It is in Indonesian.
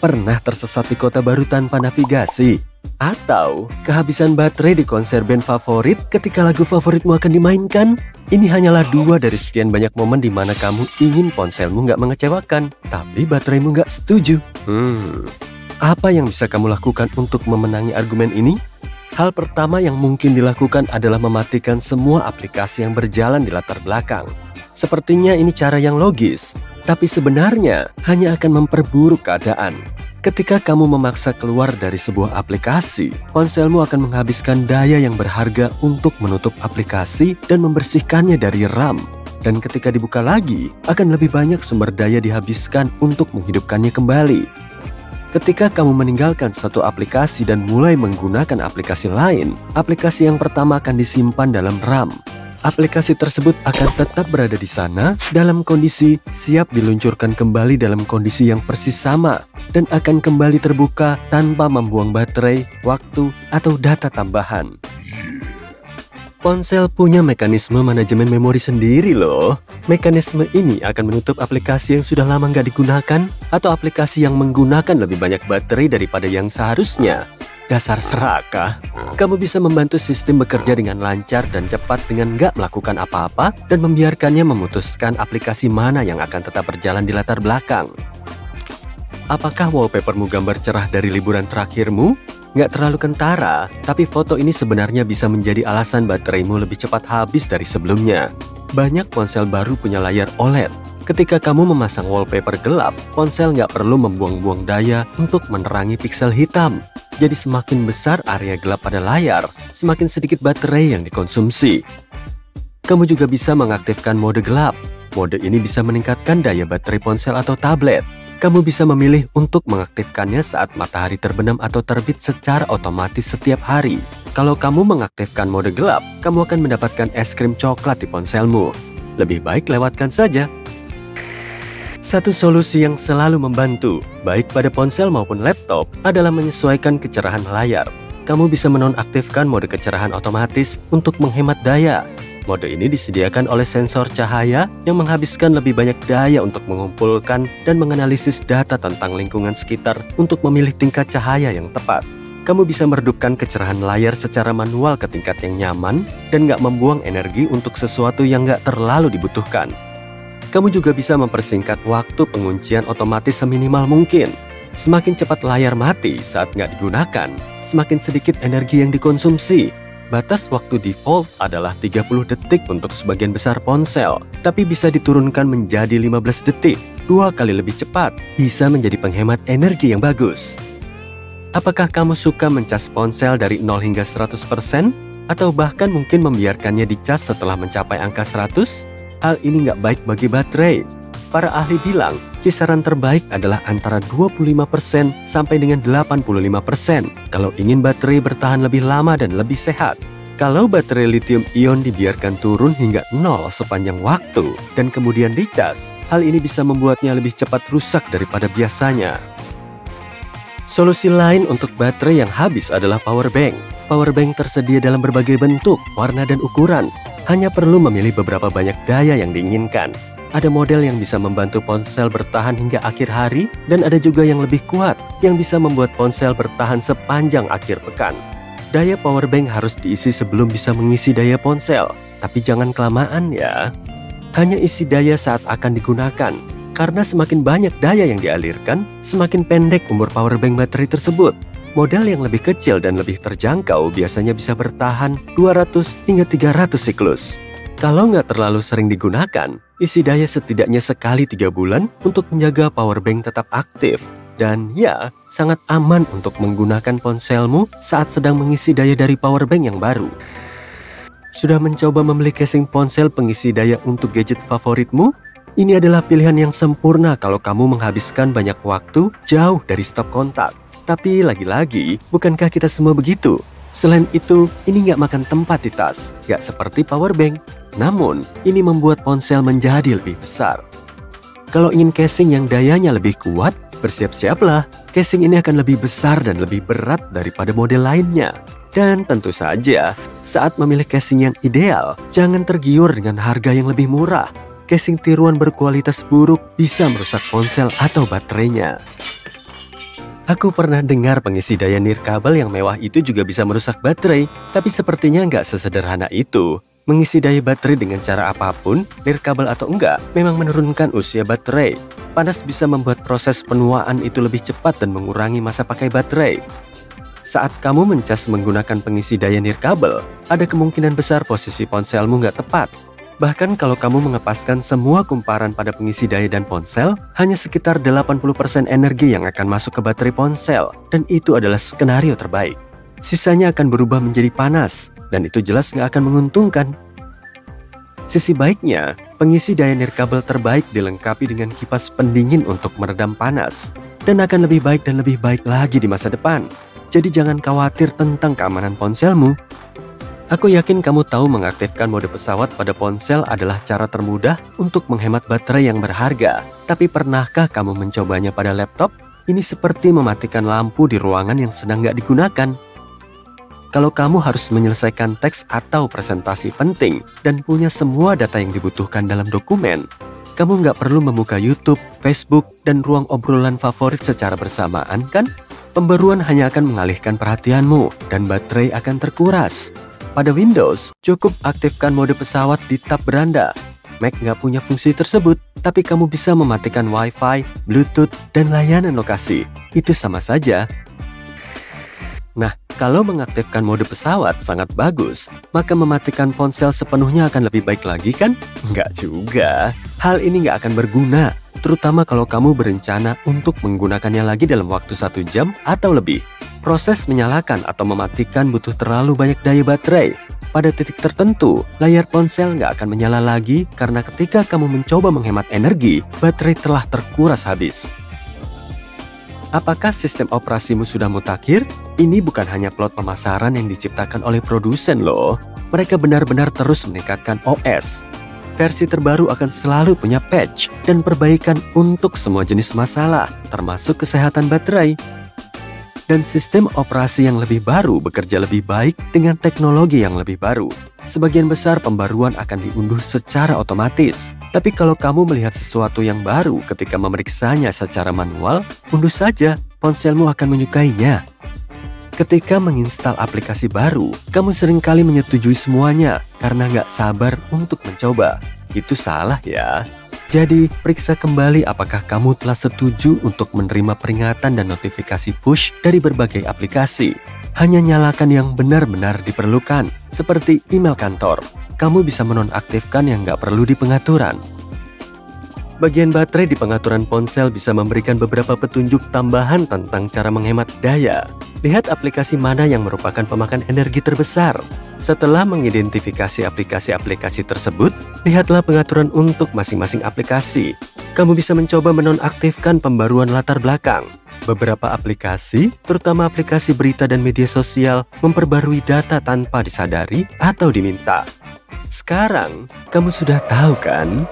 Pernah tersesat di kota baru tanpa navigasi? Atau kehabisan baterai di konser band favorit ketika lagu favoritmu akan dimainkan? Ini hanyalah 2 dari sekian banyak momen di mana kamu ingin ponselmu nggak mengecewakan, tapi bateraimu nggak setuju. Apa yang bisa kamu lakukan untuk memenangi argumen ini? Hal pertama yang mungkin dilakukan adalah mematikan semua aplikasi yang berjalan di latar belakang. Sepertinya ini cara yang logis, tapi sebenarnya hanya akan memperburuk keadaan. Ketika kamu memaksa keluar dari sebuah aplikasi, ponselmu akan menghabiskan daya yang berharga untuk menutup aplikasi dan membersihkannya dari RAM. Dan ketika dibuka lagi, akan lebih banyak sumber daya dihabiskan untuk menghidupkannya kembali. Ketika kamu meninggalkan satu aplikasi dan mulai menggunakan aplikasi lain, aplikasi yang pertama akan disimpan dalam RAM. Aplikasi tersebut akan tetap berada di sana dalam kondisi siap diluncurkan kembali dalam kondisi yang persis sama dan akan kembali terbuka tanpa membuang baterai, waktu, atau data tambahan. Ponsel punya mekanisme manajemen memori sendiri loh. Mekanisme ini akan menutup aplikasi yang sudah lama nggak digunakan atau aplikasi yang menggunakan lebih banyak baterai daripada yang seharusnya. Dasar serakah. Kamu bisa membantu sistem bekerja dengan lancar dan cepat dengan nggak melakukan apa-apa dan membiarkannya memutuskan aplikasi mana yang akan tetap berjalan di latar belakang. Apakah wallpapermu gambar cerah dari liburan terakhirmu? Nggak terlalu kentara, tapi foto ini sebenarnya bisa menjadi alasan bateraimu lebih cepat habis dari sebelumnya. Banyak ponsel baru punya layar OLED. Ketika kamu memasang wallpaper gelap, ponsel nggak perlu membuang-buang daya untuk menerangi piksel hitam. Jadi semakin besar area gelap pada layar, semakin sedikit baterai yang dikonsumsi. Kamu juga bisa mengaktifkan mode gelap. Mode ini bisa meningkatkan daya baterai ponsel atau tablet. Kamu bisa memilih untuk mengaktifkannya saat matahari terbenam atau terbit secara otomatis setiap hari. Kalau kamu mengaktifkan mode gelap, kamu akan mendapatkan es krim coklat di ponselmu. Lebih baik lewatkan saja. Satu solusi yang selalu membantu, baik pada ponsel maupun laptop, adalah menyesuaikan kecerahan layar. Kamu bisa menonaktifkan mode kecerahan otomatis untuk menghemat daya. Mode ini disediakan oleh sensor cahaya yang menghabiskan lebih banyak daya untuk mengumpulkan dan menganalisis data tentang lingkungan sekitar untuk memilih tingkat cahaya yang tepat. Kamu bisa meredupkan kecerahan layar secara manual ke tingkat yang nyaman dan nggak membuang energi untuk sesuatu yang nggak terlalu dibutuhkan. Kamu juga bisa mempersingkat waktu penguncian otomatis seminimal mungkin. Semakin cepat layar mati saat nggak digunakan, semakin sedikit energi yang dikonsumsi. Batas waktu default adalah 30 detik untuk sebagian besar ponsel, tapi bisa diturunkan menjadi 15 detik, 2 kali lebih cepat, bisa menjadi penghemat energi yang bagus. Apakah kamu suka mencas ponsel dari 0 hingga 100%? Atau bahkan mungkin membiarkannya dicas setelah mencapai angka 100? Hal ini nggak baik bagi baterai. Para ahli bilang, kisaran terbaik adalah antara 25% sampai dengan 85% kalau ingin baterai bertahan lebih lama dan lebih sehat. Kalau baterai lithium ion dibiarkan turun hingga 0 sepanjang waktu dan kemudian dicas, hal ini bisa membuatnya lebih cepat rusak daripada biasanya. Solusi lain untuk baterai yang habis adalah power bank. Power bank tersedia dalam berbagai bentuk, warna, dan ukuran. Hanya perlu memilih beberapa banyak daya yang diinginkan. Ada model yang bisa membantu ponsel bertahan hingga akhir hari, dan ada juga yang lebih kuat, yang bisa membuat ponsel bertahan sepanjang akhir pekan. Daya power bank harus diisi sebelum bisa mengisi daya ponsel, tapi jangan kelamaan ya. Hanya isi daya saat akan digunakan, karena semakin banyak daya yang dialirkan, semakin pendek umur power bank baterai tersebut. Model yang lebih kecil dan lebih terjangkau biasanya bisa bertahan 200 hingga 300 siklus. Kalau nggak terlalu sering digunakan, isi daya setidaknya sekali 3 bulan untuk menjaga power bank tetap aktif. Dan ya, sangat aman untuk menggunakan ponselmu saat sedang mengisi daya dari power bank yang baru. Sudah mencoba membeli casing ponsel pengisi daya untuk gadget favoritmu? Ini adalah pilihan yang sempurna kalau kamu menghabiskan banyak waktu jauh dari stop kontak. Tapi lagi-lagi, bukankah kita semua begitu? Selain itu, ini nggak makan tempat di tas, nggak seperti power bank. Namun, ini membuat ponsel menjadi lebih besar. Kalau ingin casing yang dayanya lebih kuat, bersiap-siaplah. Casing ini akan lebih besar dan lebih berat daripada model lainnya. Dan tentu saja, saat memilih casing yang ideal, jangan tergiur dengan harga yang lebih murah. Casing tiruan berkualitas buruk bisa merusak ponsel atau baterainya. Aku pernah dengar pengisi daya nirkabel yang mewah itu juga bisa merusak baterai, tapi sepertinya nggak sesederhana itu. Mengisi daya baterai dengan cara apapun, nirkabel atau enggak, memang menurunkan usia baterai. Panas bisa membuat proses penuaan itu lebih cepat dan mengurangi masa pakai baterai. Saat kamu mencas menggunakan pengisi daya nirkabel, ada kemungkinan besar posisi ponselmu nggak tepat. Bahkan kalau kamu mengepaskan semua kumparan pada pengisi daya dan ponsel, hanya sekitar 80% energi yang akan masuk ke baterai ponsel, dan itu adalah skenario terbaik. Sisanya akan berubah menjadi panas, dan itu jelas nggak akan menguntungkan. Sisi baiknya, pengisi daya nirkabel terbaik dilengkapi dengan kipas pendingin untuk meredam panas, dan akan lebih baik dan lebih baik lagi di masa depan. Jadi jangan khawatir tentang keamanan ponselmu. Aku yakin kamu tahu mengaktifkan mode pesawat pada ponsel adalah cara termudah untuk menghemat baterai yang berharga. Tapi pernahkah kamu mencobanya pada laptop? Ini seperti mematikan lampu di ruangan yang sedang nggak digunakan. Kalau kamu harus menyelesaikan teks atau presentasi penting dan punya semua data yang dibutuhkan dalam dokumen, kamu nggak perlu membuka YouTube, Facebook, dan ruang obrolan favorit secara bersamaan, kan? Pembaruan hanya akan mengalihkan perhatianmu dan baterai akan terkuras. Pada Windows, cukup aktifkan mode pesawat di tab beranda. Mac nggak punya fungsi tersebut, tapi kamu bisa mematikan Wi-Fi, Bluetooth, dan layanan lokasi. Itu sama saja. Nah, kalau mengaktifkan mode pesawat sangat bagus, maka mematikan ponsel sepenuhnya akan lebih baik lagi kan? Nggak juga. Hal ini nggak akan berguna, terutama kalau kamu berencana untuk menggunakannya lagi dalam waktu 1 jam atau lebih. Proses menyalakan atau mematikan butuh terlalu banyak daya baterai. Pada titik tertentu, layar ponsel nggak akan menyala lagi karena ketika kamu mencoba menghemat energi, baterai telah terkuras habis. Apakah sistem operasimu sudah mutakhir? Ini bukan hanya plot pemasaran yang diciptakan oleh produsen loh. Mereka benar-benar terus meningkatkan OS. Versi terbaru akan selalu punya patch dan perbaikan untuk semua jenis masalah, termasuk kesehatan baterai. Dan sistem operasi yang lebih baru bekerja lebih baik dengan teknologi yang lebih baru. Sebagian besar pembaruan akan diunduh secara otomatis. Tapi kalau kamu melihat sesuatu yang baru ketika memeriksanya secara manual, unduh saja, ponselmu akan menyukainya. Ketika menginstal aplikasi baru, kamu seringkali menyetujui semuanya karena nggak sabar untuk mencoba. Itu salah ya. Jadi, periksa kembali apakah kamu telah setuju untuk menerima peringatan dan notifikasi push dari berbagai aplikasi. Hanya nyalakan yang benar-benar diperlukan, seperti email kantor. Kamu bisa menonaktifkan yang nggak perlu di pengaturan. Bagian baterai di pengaturan ponsel bisa memberikan beberapa petunjuk tambahan tentang cara menghemat daya. Lihat aplikasi mana yang merupakan pemakan energi terbesar. Setelah mengidentifikasi aplikasi-aplikasi tersebut, lihatlah pengaturan untuk masing-masing aplikasi. Kamu bisa mencoba menonaktifkan pembaruan latar belakang. Beberapa aplikasi, terutama aplikasi berita dan media sosial, memperbarui data tanpa disadari atau diminta. Sekarang, kamu sudah tahu kan?